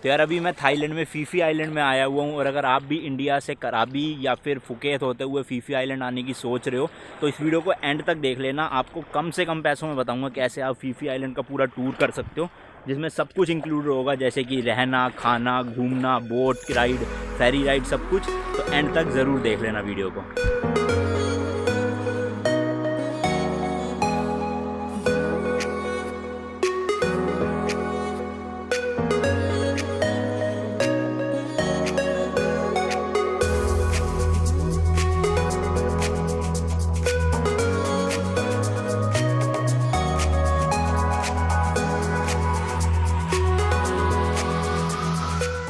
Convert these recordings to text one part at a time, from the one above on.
तो यार अभी मैं थाईलैंड में फीफी आइलैंड में आया हुआ हूँ, और अगर आप भी इंडिया से कराबी या फिर फुकेत होते हुए फीफी आइलैंड आने की सोच रहे हो तो इस वीडियो को एंड तक देख लेना। आपको कम से कम पैसों में बताऊँगा कैसे आप फीफी आइलैंड का पूरा टूर कर सकते हो, जिसमें सब कुछ इंक्लूड होगा, जैसे कि रहना, खाना, घूमना, बोट राइड, फेरी राइड, सब कुछ। तो एंड तक ज़रूर देख लेना वीडियो को।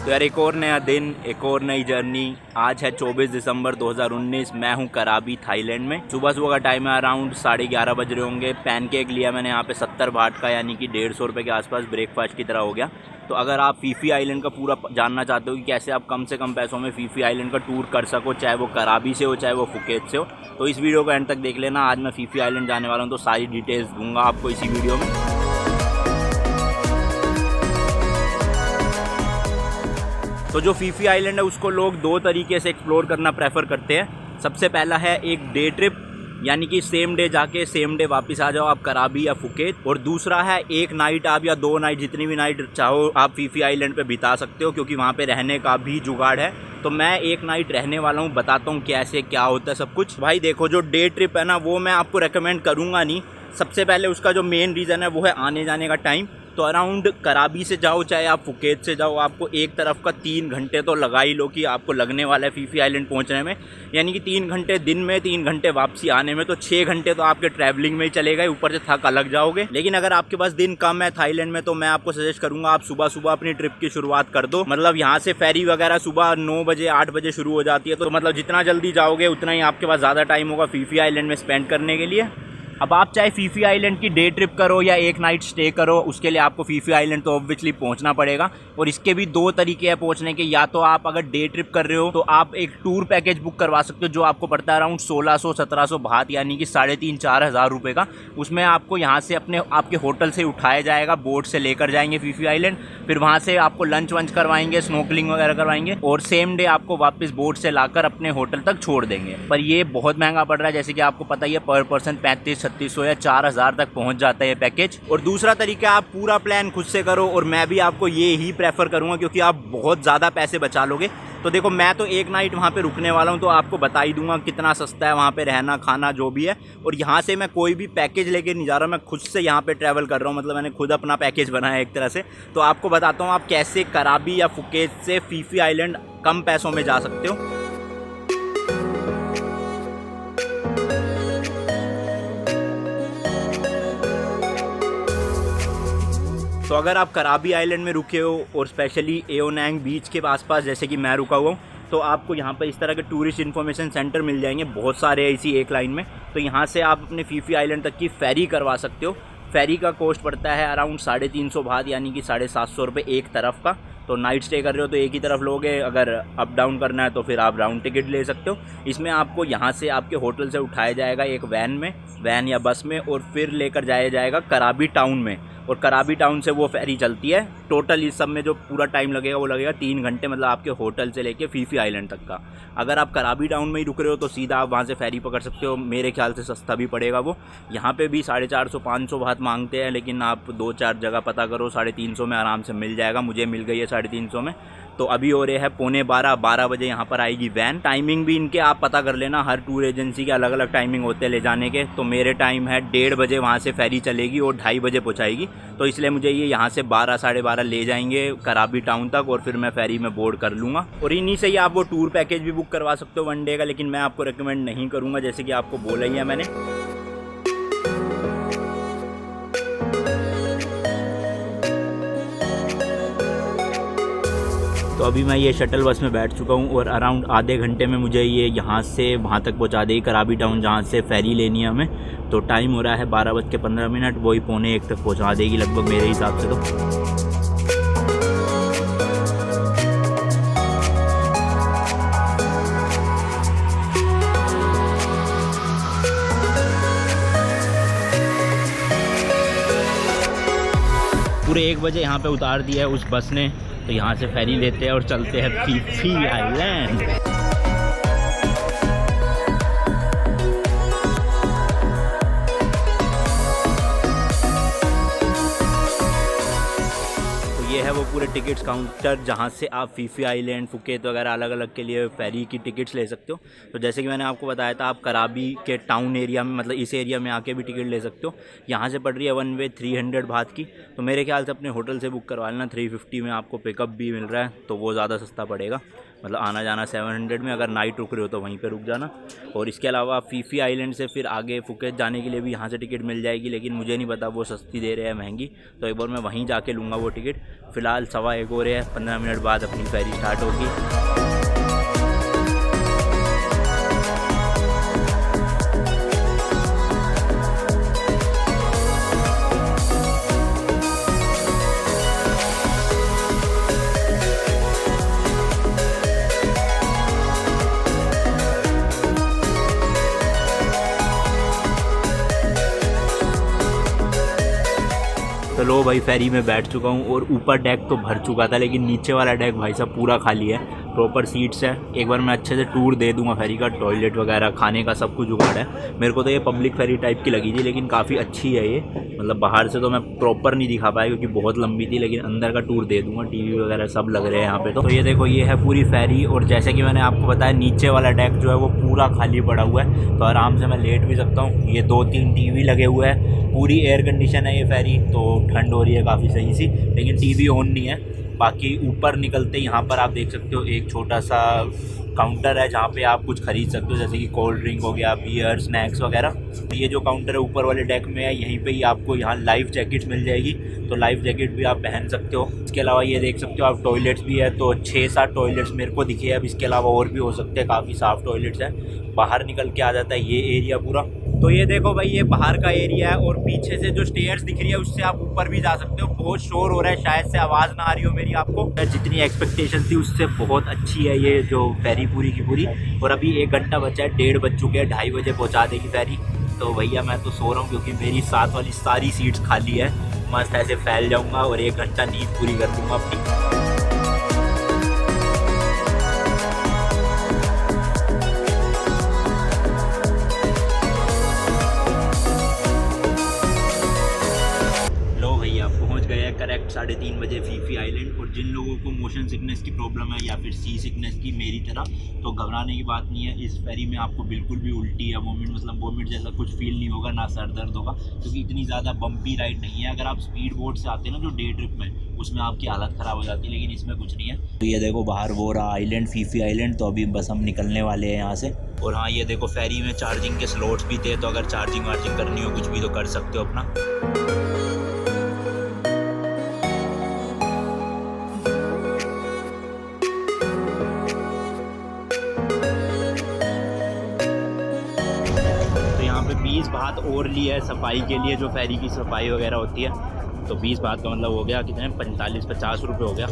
तो यार एक और नया दिन, एक और नई जर्नी। आज है 24 दिसंबर 2019। मैं हूँ कराबी थाईलैंड में। सुबह का टाइम है, अराउंड 11:30 बज रहे होंगे। पैनकेक लिया मैंने यहाँ पे 70 बाट का, यानी कि 150 रुपये के आसपास, ब्रेकफास्ट की तरह हो गया। तो अगर आप फीफी आइलैंड का पूरा जानना चाहते हो कि कैसे आप कम से कम पैसों में फीफी आइलैंड का टूर कर सको, चाहे वो कराबी से हो चाहे वो फुकेत से हो, तो इस वीडियो को एंड तक देख लेना। आज मैं फीफी आइलैंड जाने वाला हूँ तो सारी डिटेल्स दूंगा आपको इसी वीडियो में। तो जो फीफी आइलैंड है उसको लोग दो तरीके से एक्सप्लोर करना प्रेफर करते हैं। सबसे पहला है एक डे ट्रिप, यानी कि सेम डे जाके सेम डे वापस आ जाओ आप कराबी या फुकेत। और दूसरा है एक नाइट आप या 2 नाइट, जितनी भी नाइट चाहो आप फीफी आइलैंड पे बिता सकते हो, क्योंकि वहाँ पे रहने का भी जुगाड़ है। तो मैं एक नाइट रहने वाला हूँ, बताता हूँ कैसे क्या होता है सब कुछ। भाई देखो, जो डे ट्रिप है ना वो मैं आपको रेकमेंड करूँगा नहीं। सबसे पहले उसका जो मेन रीज़न है वो है आने जाने का टाइम। तो अराउंड कराबी से जाओ चाहे आप फुकेत से जाओ, आपको एक तरफ का 3 घंटे तो लगा ही लो कि आपको लगने वाला है फीफी आइलैंड पहुंचने में। यानी कि 3 घंटे दिन में, 3 घंटे वापसी आने में, तो 6 घंटे तो आपके ट्रैवलिंग में ही चलेगा, ऊपर से थक अलग जाओगे। लेकिन अगर आपके पास दिन कम है थाईलैंड में तो मैं आपको सजेस्ट करूंगा आप सुबह सुबह अपनी ट्रिप की शुरुआत कर दो। मतलब यहाँ से फेरी वगैरह सुबह 9 बजे 8 बजे शुरू हो जाती है, तो मतलब जितना जल्दी जाओगे उतना ही आपके पास ज़्यादा टाइम होगा फीफी आइलैंड में स्पेंड करने के लिए। अब आप चाहे फीफी आइलैंड की डे ट्रिप करो या एक नाइट स्टे करो, उसके लिए आपको फीफी आइलैंड तो ऑब्वियसली पहुंचना पड़ेगा। और इसके भी 2 तरीके हैं पहुंचने के। या तो आप अगर डे ट्रिप कर रहे हो तो आप एक टूर पैकेज बुक करवा सकते हो, जो आपको पड़ता है अराउंड 1600-1700 बात, यानी कि 3,500-4 हज़ार रुपये का। उसमें आपको यहाँ से आपके होटल से उठाया जाएगा, बोट से लेकर जाएंगे फीफी आइलैंड, फिर वहाँ से आपको लंच वंच करवाएंगे, स्नोकलिंग वगैरह करवाएंगे, और सेम डे आपको वापस बोट से लाकर अपने होटल तक छोड़ देंगे। पर ये बहुत महंगा पड़ रहा है, जैसे कि आपको पता ही है, पर पर्सन 3500-3600 या 4,000 तक पहुंच जाता है ये पैकेज। और दूसरा तरीका, आप पूरा प्लान खुद से करो, और मैं भी आपको ये ही प्रेफर करूंगा क्योंकि आप बहुत ज़्यादा पैसे बचा लोगे। तो देखो, मैं तो एक नाइट वहाँ पे रुकने वाला हूँ, तो आपको बता ही दूंगा कितना सस्ता है वहाँ पे रहना, खाना, जो भी है। और यहाँ से मैं कोई भी पैकेज लेके नहीं जा रहा, मैं खुद से यहाँ पे ट्रैवल कर रहा हूँ। मतलब मैंने खुद अपना पैकेज बनाया एक तरह से। तो आपको बताता हूँ आप कैसे कराबी या फुकेत से फीफी आइलैंड कम पैसों में जा सकते हो। तो अगर आप कराबी आइलैंड में रुके हो और स्पेशली एओनैंग बीच के आसपास जैसे कि मैं रुका हुआ हूँ, तो आपको यहाँ पर इस तरह के टूरिस्ट इन्फॉर्मेशन सेंटर मिल जाएंगे, बहुत सारे इसी एक लाइन में। तो यहाँ से आप अपने फीफी आइलैंड तक की फेरी करवा सकते हो। फेरी का कॉस्ट पड़ता है अराउंड 350 बात, यानी कि 750 रुपये एक तरफ का। तो नाइट स्टे कर रहे हो तो एक ही तरफ लोगे, अगर अप डाउन करना है तो फिर आप राउंड टिकट ले सकते हो। इसमें आपको यहाँ से आपके होटल से उठाया जाएगा एक वैन या बस में, और फिर लेकर जाया जाएगा कराबी टाउन में, और कराबी टाउन से वो फेरी चलती है। टोटल इस सब में जो पूरा टाइम लगेगा वो लगेगा 3 घंटे, मतलब आपके होटल से लेके फीफी आइलैंड तक का। अगर आप कराबी टाउन में ही रुक रहे हो तो सीधा आप वहाँ से फेरी पकड़ सकते हो। मेरे ख्याल से सस्ता भी पड़ेगा वो। यहाँ पे भी 450-500 बात मांगते हैं, लेकिन आप 2-4 जगह पता करो, 350 में आराम से मिल जाएगा। मुझे मिल गई है 350 में। तो अभी हो रहे हैं 11:15 बजे यहाँ पर आएगी वैन। टाइमिंग भी इनके आप पता कर लेना, हर टूर एजेंसी के अलग अलग टाइमिंग होते हैं ले जाने के। तो मेरे टाइम है 1:30 बजे वहाँ से फेरी चलेगी और 2:30 बजे पहुँचाएगी। तो इसलिए मुझे ये यहाँ से 12-12:30 ले जाएंगे कराबी टाउन तक, और फिर मैं फेरी में बोर्ड कर लूँगा। और इन्हीं से ही आप वो टूर पैकेज भी बुक करवा सकते हो 1 डे का, लेकिन मैं आपको रिकमेंड नहीं करूँगा, जैसे कि आपको बोला ही है मैंने। तो अभी मैं ये शटल बस में बैठ चुका हूँ, और अराउंड आधे घंटे में मुझे ये यहाँ से वहाँ तक पहुँचा देगी कराबी टाउन, जहाँ से फेरी लेनी है हमें। तो टाइम हो रहा है 12:15, वही 12:45 तक पहुँचा देगी लगभग मेरे हिसाब से। पूरे 1 बजे यहाँ पे उतार दिया है उस बस ने, तो यहाँ से फेरी लेते हैं और चलते हैं फी फी आइलैंड। ये है वो पूरे टिकट्स काउंटर जहाँ से आप फी फी आइलैंड, फुकेत वगैरह अलग अलग के लिए फेरी की टिकट्स ले सकते हो। तो जैसे कि मैंने आपको बताया था, आप कराबी के टाउन एरिया में, मतलब इस एरिया में आके भी टिकट ले सकते हो। यहाँ से पड़ रही है वन वे 300 बात की। तो मेरे ख्याल से अपने होटल से बुक करवा लेना, 350 में आपको पिकअप भी मिल रहा है, तो वो ज़्यादा सस्ता पड़ेगा। मतलब आना जाना 700 में, अगर नाइट रुक रहे हो तो वहीं पे रुक जाना। और इसके अलावा फी फी आइलैंड से फिर आगे फुकेत जाने के लिए भी यहाँ से टिकट मिल जाएगी, लेकिन मुझे नहीं पता वो सस्ती दे रहे हैं महंगी, तो एक बार मैं वहीं जाके लूँगा वो टिकट। फ़िलहाल 1:15 हो रहे हैं, 15 मिनट बाद अपनी फेरी स्टार्ट होगी। तो लो भाई, फेरी में बैठ चुका हूँ और ऊपर डेक तो भर चुका था, लेकिन नीचे वाला डेक भाई साहब पूरा खाली है, प्रॉपर सीट्स है। एक बार मैं अच्छे से टूर दे दूंगा फेरी का, टॉयलेट वगैरह, खाने का सब कुछ जुगाड़ है। मेरे को तो ये पब्लिक फेरी टाइप की लगी थी, लेकिन काफ़ी अच्छी है ये। मतलब बाहर से तो मैं प्रॉपर नहीं दिखा पाया क्योंकि बहुत लंबी थी, लेकिन अंदर का टूर दे दूंगा। टीवी वगैरह सब लग रहे हैं यहाँ पे। तो ये देखो, ये है पूरी फेरी। और जैसे कि मैंने आपको बताया, नीचे वाला डेक जो है वो पूरा खाली पड़ा हुआ है, तो आराम से मैं लेट भी सकता हूँ। ये 2-3 टीवी लगे हुए हैं, पूरी एयर कंडीशन है ये फेरी, तो ठंड हो रही है काफ़ी सही सी, लेकिन टीवी ऑन नहीं है। बाकी ऊपर निकलते यहाँ पर आप देख सकते हो एक छोटा सा काउंटर है जहाँ पे आप कुछ खरीद सकते हो, जैसे कि कोल्ड ड्रिंक हो गया, बियर, स्नैक्स वगैरह। ये जो काउंटर है ऊपर वाले डेक में है, यहीं पे ही आपको यहाँ लाइफ जैकेट्स मिल जाएगी, तो लाइफ जैकेट भी आप पहन सकते हो। इसके अलावा ये देख सकते हो आप, टॉयलेट्स भी है, तो 6-7 टॉयलेट्स मेरे को दिखे। अब इसके अलावा और भी हो सकते हैं, काफ़ी साफ़ टॉयलेट्स हैं। बाहर निकल के आ जाता है ये एरिया पूरा। तो ये देखो भाई, ये बाहर का एरिया है और पीछे से जो स्टेयर्स दिख रही है उससे आप ऊपर भी जा सकते हो। बहुत शोर हो रहा है, शायद से आवाज़ ना आ रही हो मेरी आपको। जितनी एक्सपेक्टेशन थी उससे बहुत अच्छी है ये जो फेरी पूरी की पूरी। और अभी 1 घंटा बचा है, 1:30 बज चुके हैं, 2:30 बजे पहुंचा देगी फेरी। तो भैया मैं तो सो रहा हूँ क्योंकि मेरी साथ वाली सारी सीट्स खाली है। मस्त ऐसे फैल जाऊँगा और 1 घंटा नींद पूरी कर दूँगा अपनी। करेक्ट 3:30 बजे फी फी आइलैंड। और जिन लोगों को मोशन सिकनेस की प्रॉब्लम है या फिर सी सिकनेस की मेरी तरह, तो घबराने की बात नहीं है। इस फेरी में आपको बिल्कुल भी उल्टी या वोमिट, मतलब वोमिट जैसा कुछ फील नहीं होगा, ना सर दर्द होगा, क्योंकि इतनी ज़्यादा बम्पी राइड नहीं है। अगर आप स्पीड बोट से आते हैं ना जो डे ट्रिप में, उसमें आपकी हालत ख़राब हो जाती है, लेकिन इसमें कुछ नहीं है। तो ये देखो बाहर वो रहा आइलैंड, फी फी आइलैंड। तो अभी बस हम निकलने वाले हैं यहाँ से। और हाँ, ये देखो फेरी में चार्जिंग के स्लॉट्स भी थे, तो अगर चार्जिंग वार्जिंग करनी हो कुछ भी तो कर सकते हो अपना। यहाँ पे 20 बात और ली है सफाई के लिए, जो फेरी की सफाई वगैरह होती है। तो 20 बात का मतलब हो गया कितने, 45-50 रुपये हो गया।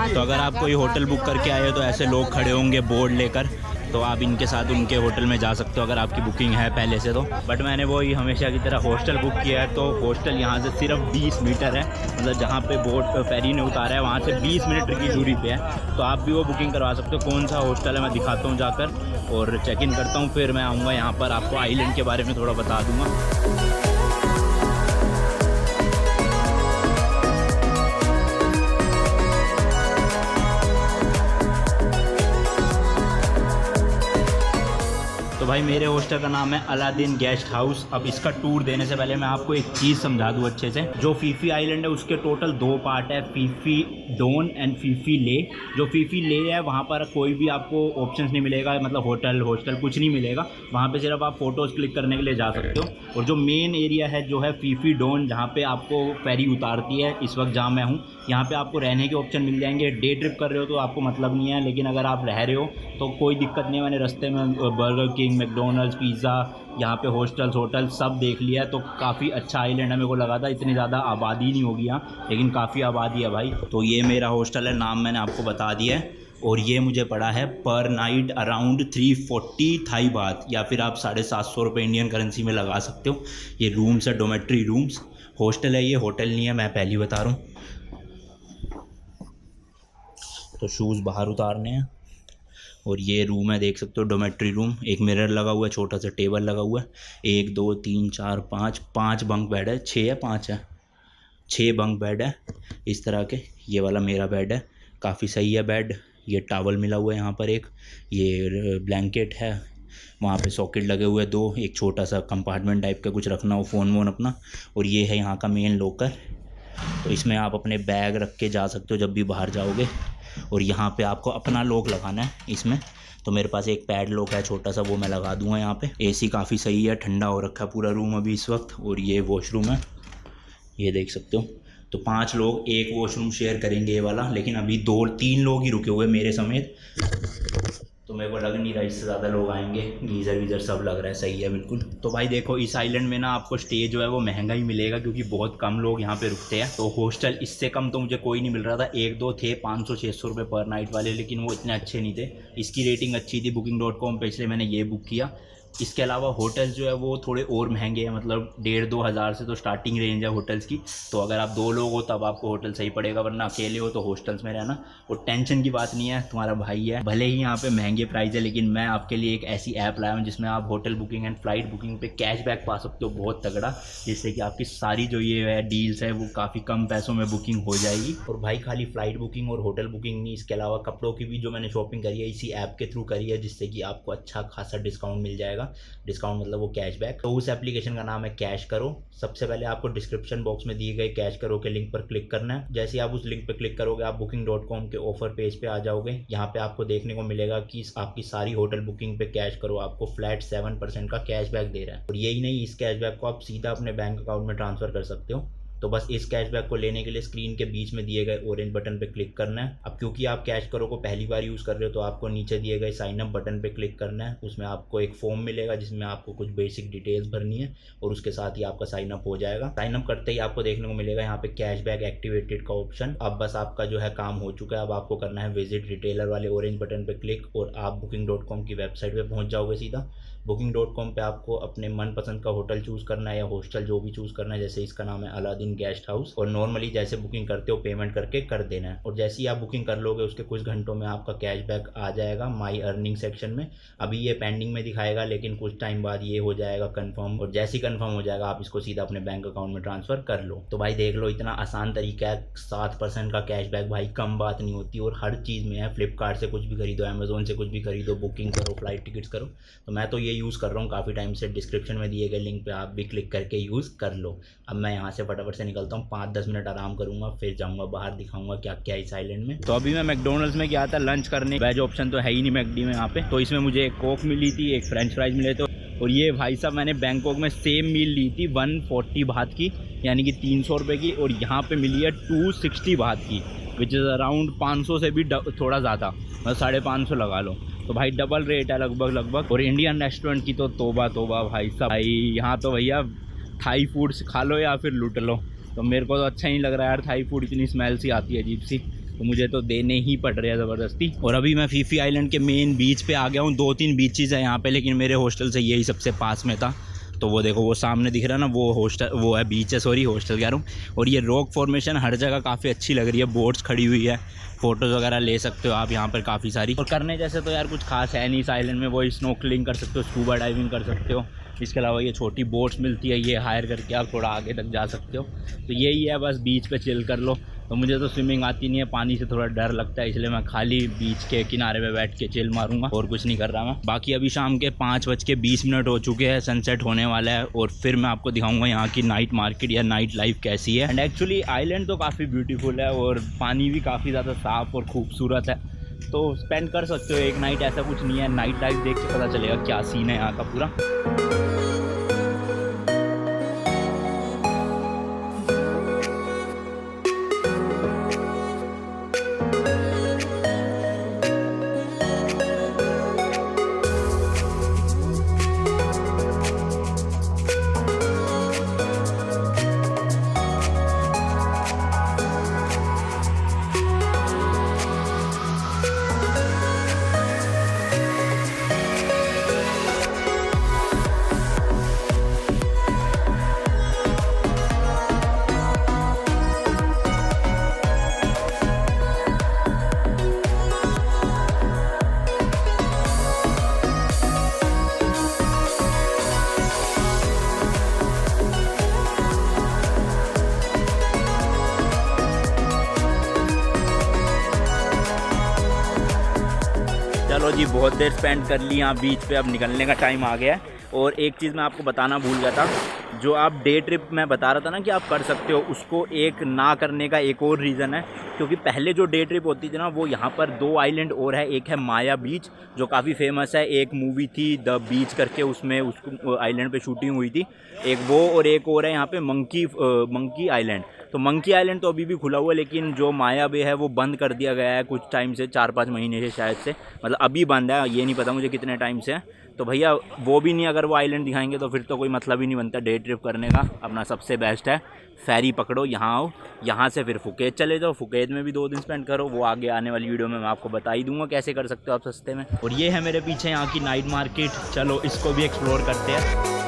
तो अगर आप कोई होटल बुक करके आए हो तो ऐसे लोग खड़े होंगे बोर्ड लेकर, तो आप इनके साथ उनके होटल में जा सकते हो अगर आपकी बुकिंग है पहले से तो। बट मैंने वो ही हमेशा की तरह हॉस्टल बुक किया है, तो हॉस्टल यहाँ से सिर्फ 20 मीटर है, मतलब जहाँ पे बोट फेरी ने उतारा है वहाँ से 20 मिनट की दूरी पे है। तो आप भी वो बुकिंग करवा सकते हो। कौन सा हॉस्टल है मैं दिखाता हूँ जाकर, और चेक इन करता हूँ, फिर मैं आऊँगा यहाँ पर, आपको आइलैंड के बारे में थोड़ा बता दूँगा। तो भाई मेरे हॉस्टल का नाम है अलादीन गेस्ट हाउस। अब इसका टूर देने से पहले मैं आपको एक चीज़ समझा दूँ अच्छे से। जो फी फी आइलैंड है उसके टोटल 2 पार्ट है, फी फी डोन एंड फी फी ले। जो फी फी ले है वहाँ पर कोई भी आपको ऑप्शंस नहीं मिलेगा, मतलब होटल हॉस्टल कुछ नहीं मिलेगा। वहाँ पे सिर्फ आप फ़ोटोज़ क्लिक करने के लिए जा सकते हो। और जो मेन एरिया है जो है फी फी डोन, जहाँ पर आपको फेरी उतारती है, इस वक्त जहाँ मैं हूँ, यहाँ पे आपको रहने के ऑप्शन मिल जाएंगे। डे ट्रिप कर रहे हो तो आपको मतलब नहीं है, लेकिन अगर आप रह रहे हो तो कोई दिक्कत नहीं है। मैंने रास्ते में बर्गर किंग, मैकडोनल्ड्स, पिज़्ज़ा, यहाँ पे हॉस्टल्स होटल सब देख लिया। तो काफ़ी अच्छा आइलैंड है। मेरे को लगा था इतनी ज़्यादा आबादी नहीं होगी यहाँ, लेकिन काफ़ी आबादी है भाई। तो ये मेरा हॉस्टल है, नाम मैंने आपको बता दिया है। और ये मुझे पड़ा है पर नाइट अराउंड 340 थाई बात, या फिर आप 750 रुपये इंडियन करेंसी में लगा सकते हो। ये रूम्स है, डोमेट्री रूम्स। हॉस्टल है ये, होटल नहीं है, मैं पहले बता रहा हूँ। तो शूज़ बाहर उतारने हैं और ये रूम है, देख सकते हो डोमेट्री रूम। एक मिरर लगा हुआ है, छोटा सा टेबल लगा हुआ है। 1 2 3 4 5 बंक बेड है, 6 है 5 है, 6 बंक बेड है इस तरह के। ये वाला मेरा बेड है, काफ़ी सही है बेड। ये टॉवल मिला हुआ है यहाँ पर एक, ये ब्लैंकेट है, वहाँ पे सॉकेट लगे हुए हैं 2, एक छोटा सा कंपार्टमेंट टाइप का कुछ रखना हो फ़ोन वोन अपना। और ये है यहाँ का मेन लॉकर, तो इसमें आप अपने बैग रख के जा सकते हो जब भी बाहर जाओगे। और यहाँ पे आपको अपना लॉक लगाना है इसमें, तो मेरे पास एक पैड लॉक है छोटा सा, वो मैं लगा दूंगा यहाँ पे। एसी काफ़ी सही है, ठंडा हो रखा है पूरा रूम अभी इस वक्त। और ये वॉशरूम है, ये देख सकते हो। तो 5 लोग एक वॉशरूम शेयर करेंगे ये वाला, लेकिन अभी 2-3 लोग ही रुके हुए मेरे समेत, तो मेरे को लग नहीं रहा इससे ज़्यादा लोग आएंगे। गीज़र वीज़र सब लग रहा है सही है बिल्कुल। तो भाई देखो, इस आइलैंड में ना आपको स्टे जो है वो महंगा ही मिलेगा, क्योंकि बहुत कम लोग यहाँ पे रुकते हैं। तो हॉस्टल इससे कम तो मुझे कोई नहीं मिल रहा था, 1-2 थे 500-600 रुपये पर नाइट वाले, लेकिन वो इतने अच्छे नहीं थे। इसकी रेटिंग अच्छी थी booking.com पे, इसलिए मैंने ये बुक किया। इसके अलावा होटल्स जो है वो थोड़े और महंगे हैं, मतलब 1,500-2 हज़ार से तो स्टार्टिंग रेंज है होटल्स की। तो अगर आप 2 लोग हो तब आपको होटल सही पड़ेगा, वरना अकेले हो तो हॉस्टल्स में रहना। और टेंशन की बात नहीं है, तुम्हारा भाई है, भले ही यहाँ पे महंगे प्राइस है, लेकिन मैं आपके लिए एक ऐसी ऐप लाया हूँ जिसमें आप hotel booking and flight booking पे कैशबैक पा सकते हो बहुत तगड़ा, जिससे कि आपकी सारी जो ये है डील्स है वो काफ़ी कम पैसों में बुकिंग हो जाएगी। और भाई खाली फ्लाइट बुकिंग और होटल बुकिंग नहीं, इसके अलावा कपड़ों की भी जो मैंने शॉपिंग करी है इसी ऐप के थ्रू करी है, जिससे कि आपको अच्छा खासा डिस्काउंट मिल जाएगा। डिस्काउंट मतलब वो कैशबैक। तो उस एप्लीकेशन का नाम है कैश करो। सबसे पहले आपको डिस्क्रिप्शन बॉक्स में दिए गए कैश करो के लिंक पर क्लिक करना है। जैसे आप उस लिंक पर क्लिक करोगे, आप booking.com के ऑफर पेज पे आ जाओगे। यहाँ पे आपको देखने को मिलेगा कि आपकी सारी होटल बुकिंग पे कैश करो आपको फ्लैट 7% का कैशबैक दे रहा है। और यही नहीं, इस कैशबैक को आप सीधा अपने बैंक अकाउंट में ट्रांसफर कर सकते हो। तो बस इस कैशबैक को लेने के लिए स्क्रीन के बीच में दिए गए ऑरेंज बटन पे क्लिक करना है। अब क्योंकि आप कैश करो को पहली बार यूज़ कर रहे हो, तो आपको नीचे दिए गए साइन अप बटन पे क्लिक करना है। उसमें आपको एक फॉर्म मिलेगा जिसमें आपको कुछ बेसिक डिटेल्स भरनी है और उसके साथ ही आपका साइन अप हो जाएगा। साइन अप करते ही आपको देखने को मिलेगा यहाँ पे कैशबैक एक्टिवेटेड का ऑप्शन। अब बस आपका जो है काम हो चुका है। अब आपको करना है विजिट रिटेलर वाले ऑरेंज बटन पे क्लिक और आप booking.com की वेबसाइट पे पहुँच जाओगे सीधा। booking.com पे आपको अपने मनपसंद का होटल चूज़ करना है या हॉस्टल जो भी चूज़ करना है। जैसे इसका नाम है अलादीन गेस्ट हाउस, और नॉर्मली जैसे बुकिंग करते हो पेमेंट करके कर देना है। और जैसे ही आप बुकिंग कर लोगे उसके कुछ घंटों में आपका कैशबैक आ जाएगा माई अर्निंग सेक्शन में। अभी ये पेंडिंग में दिखाएगा, लेकिन कुछ टाइम बाद ये हो जाएगा कंफर्म, और जैसे ही कंफर्म हो जाएगा आप इसको सीधा अपने बैंक अकाउंट में ट्रांसफ़र कर लो। तो भाई देख लो, इतना आसान तरीका है। 7% का कैशबैक भाई कम बात नहीं होती, और हर चीज़ में है। फ्लिपकार्ट से कुछ भी खरीदो, अमेजोन से कुछ भी खरीदो, बुकिंग करो, फ्लाइट टिकट्स करो। तो मैं तो ये यूज़ कर रहा हूँ काफ़ी टाइम से। डिस्क्रिप्शन में दिए गए लिंक पे आप भी क्लिक करके यूज़ कर लो। अब मैं यहाँ से फटाफट से निकलता हूँ, 5-10 मिनट आराम करूँगा, फिर जाऊँगा बाहर, दिखाऊँगा क्या क्या इस आइलैंड में। तो अभी मैं मैकडोनल्ड्स में गया था लंच करने। वेज ऑप्शन तो है ही नहीं मैकडी में यहाँ पे। तो इसमें मुझे एक कोक मिली थी, एक फ्रेंच फ्राइज मिले थे। और ये भाई साहब, मैंने बैंकॉक में सेम मील ली थी 140 बात की, यानी कि 300 रुपये की, और यहाँ पे मिली है 260 बात की, विच इज़ अराउंड 500 से भी थोड़ा ज़्यादा, मतलब 550 लगा लो। तो भाई डबल रेट है लगभग। और इंडियन रेस्टोरेंट की तो तोबा भाई साहब। भाई यहाँ तो भैया थाई फूड खा लो या फिर लूट लो। तो मेरे को तो अच्छा नहीं लग रहा है यार, थाई फूड इतनी स्मेल सी आती है अजीब सी, तो मुझे तो देने ही पड़ रहे हैं ज़बरदस्ती। और अभी मैं फीफी आइलैंड के मेन बीच पे आ गया हूँ। 2-3 बीचेज़ है यहाँ पे, लेकिन मेरे हॉस्टल से यही सबसे पास में था। तो वो देखो, वो सामने दिख रहा है ना, वो हॉस्टल, वो है बीच है, सॉरी हॉस्टल कह रहा हूँ। और ये रॉक फॉर्मेशन हर जगह काफ़ी अच्छी लग रही है, बोट्स खड़ी हुई है, फ़ोटोज़ वगैरह ले सकते हो आप यहाँ पर काफ़ी सारी। और करने जैसे तो यार कुछ खास है नहीं इस आइलैंड में। वो स्नॉर्कलिंग कर सकते हो, स्कूबा डाइविंग कर सकते हो। इसके अलावा ये छोटी बोट्स मिलती है, ये हायर करके आप थोड़ा आगे तक जा सकते हो। तो यही है, बस बीच पे चिल कर लो। तो मुझे तो स्विमिंग आती नहीं है, पानी से थोड़ा डर लगता है, इसलिए मैं खाली बीच के किनारे पे बैठ के चिल मारूंगा, और कुछ नहीं कर रहा मैं। बाकी अभी शाम के 5:20 हो चुके हैं, सनसेट होने वाला है, और फिर मैं आपको दिखाऊंगा यहाँ की नाइट मार्केट या नाइट लाइफ कैसी है। एंड एक्चुअली आइलैंड तो काफ़ी ब्यूटीफुल है, और पानी भी काफ़ी ज़्यादा साफ़ और खूबसूरत है। तो स्पेंड कर सकते हो एक नाइट, ऐसा कुछ नहीं है। नाइट लाइफ देख के पता चलेगा क्या सीन है यहाँ का पूरा। चलो जी, बहुत देर स्पेंड कर ली यहाँ बीच पे, अब निकलने का टाइम आ गया है। और एक चीज़ मैं आपको बताना भूल गया था, जो आप डे ट्रिप मैं बता रहा था ना कि आप कर सकते हो, उसको एक ना करने का एक और रीज़न है, क्योंकि पहले जो डे ट्रिप होती थी ना, वो यहाँ पर 2 आइलैंड और है। एक है माया बीच जो काफ़ी फेमस है, एक मूवी थी द बीच करके, उसमें उसको आइलैंड पे शूटिंग हुई थी, एक वो, और एक और है यहाँ पे मंकी आइलैंड। तो मंकी आइलैंड तो अभी भी खुला हुआ है, लेकिन जो माया बे है वो बंद कर दिया गया है कुछ टाइम से, 4-5 महीने से शायद से, मतलब अभी बंद है, ये नहीं पता मुझे कितने टाइम से है। तो भैया वो भी नहीं, अगर वो आइलैंड दिखाएंगे तो फिर तो कोई मतलब ही नहीं बनता डे ट्रिप करने का। अपना सबसे बेस्ट है फेरी पकड़ो, यहाँ आओ, यहाँ से फिर फुकेत चले जाओ, फुकेत में भी 2 दिन स्पेंड करो। वो आगे आने वाली वीडियो में मैं आपको बता ही दूंगा कैसे कर सकते हो आप सस्ते में। और ये है मेरे पीछे यहाँ की नाइट मार्केट, चलो इसको भी एक्सप्लोर करते हैं।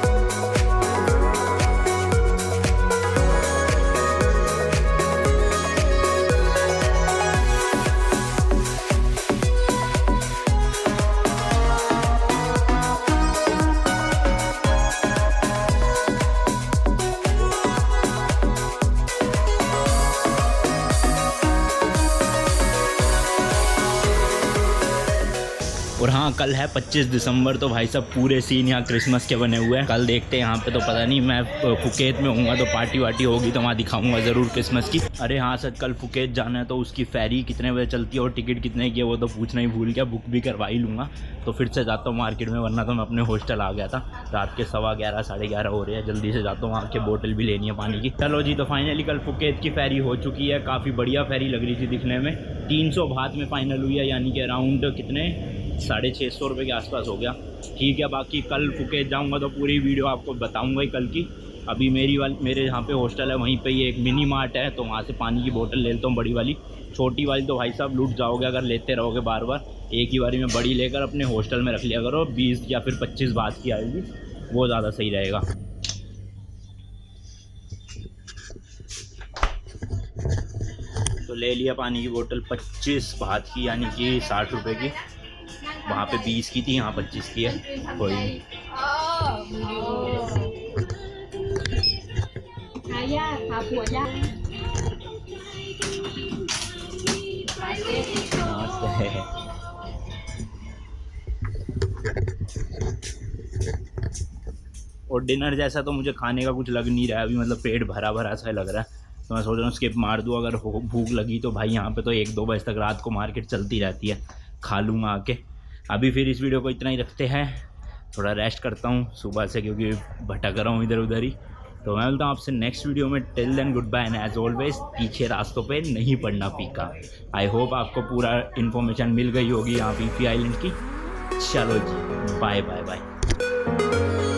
और हाँ, कल है 25 दिसंबर, तो भाई साहब पूरे सीन यहाँ क्रिसमस के बने हुए हैं। कल देखते हैं यहाँ पे, तो पता नहीं, मैं फुकेत में हूँगा तो पार्टी वार्टी होगी तो वहाँ दिखाऊंगा ज़रूर क्रिसमस की। अरे हाँ सच, कल फुकेत जाना है, तो उसकी फेरी कितने बजे चलती है और टिकट कितने की है वो तो पूछना ही भूल गया, बुक भी करवा ही लूँगा। तो फिर से जाता हूँ मार्केट में, वरना तो मैं अपने हॉस्टल आ गया था। रात के 11:15 साढ़े 11 हो रहे हैं, जल्दी से जाता हूँ, वहाँ के बोतल भी लेनी है पानी की। चलो जी, तो फाइनली कल फुकेत की फेरी हो चुकी है, काफ़ी बढ़िया फेरी लग रही थी दिखने में। 300 बात में फ़ाइनल हुई है, यानी कि अराउंड कितने 650 रुपये के आसपास हो गया। ठीक है, बाकी कल फुकेत जाऊंगा तो पूरी वीडियो आपको बताऊंगा ही कल की। अभी मेरे यहाँ पे हॉस्टल है, वहीं पे ही एक मिनी मार्ट है, तो वहाँ से पानी की बोतल ले लेता हूँ बड़ी वाली। छोटी वाली तो भाई साहब लूट जाओगे अगर लेते रहोगे बार बार, एक ही बारी में बड़ी लेकर अपने हॉस्टल में रख लिया करो। 20 या फिर 25 बात की आएगी, वो ज़्यादा सही रहेगा। तो ले लिया पानी की बोतल 25 बात की, यानी कि 60 रुपये की। वहाँ पे 20 की थी, यहाँ 25 की है, कोई नहीं। और डिनर जैसा तो मुझे खाने का कुछ लग नहीं रहा है अभी, मतलब पेट भरा भरा सा लग रहा है, तो मैं सोच रहा हूँ स्किप मार दूँ। अगर भूख लगी तो भाई यहाँ पे तो 1-2 बजे तक रात को मार्केट चलती रहती है, खा लूँगा आके। अभी फिर इस वीडियो को इतना ही रखते हैं, थोड़ा रेस्ट करता हूँ सुबह से क्योंकि भटक रहा हूँ इधर उधर ही। तो मैं बोलता हूँ आपसे नेक्स्ट वीडियो में। Till then goodbye, and as always पीछे रास्तों पे नहीं पड़ना पीका। आई होप आपको पूरा इन्फॉर्मेशन मिल गई होगी यहाँ वीफी आइलैंड की। चलो जी, बाय बाय बाय।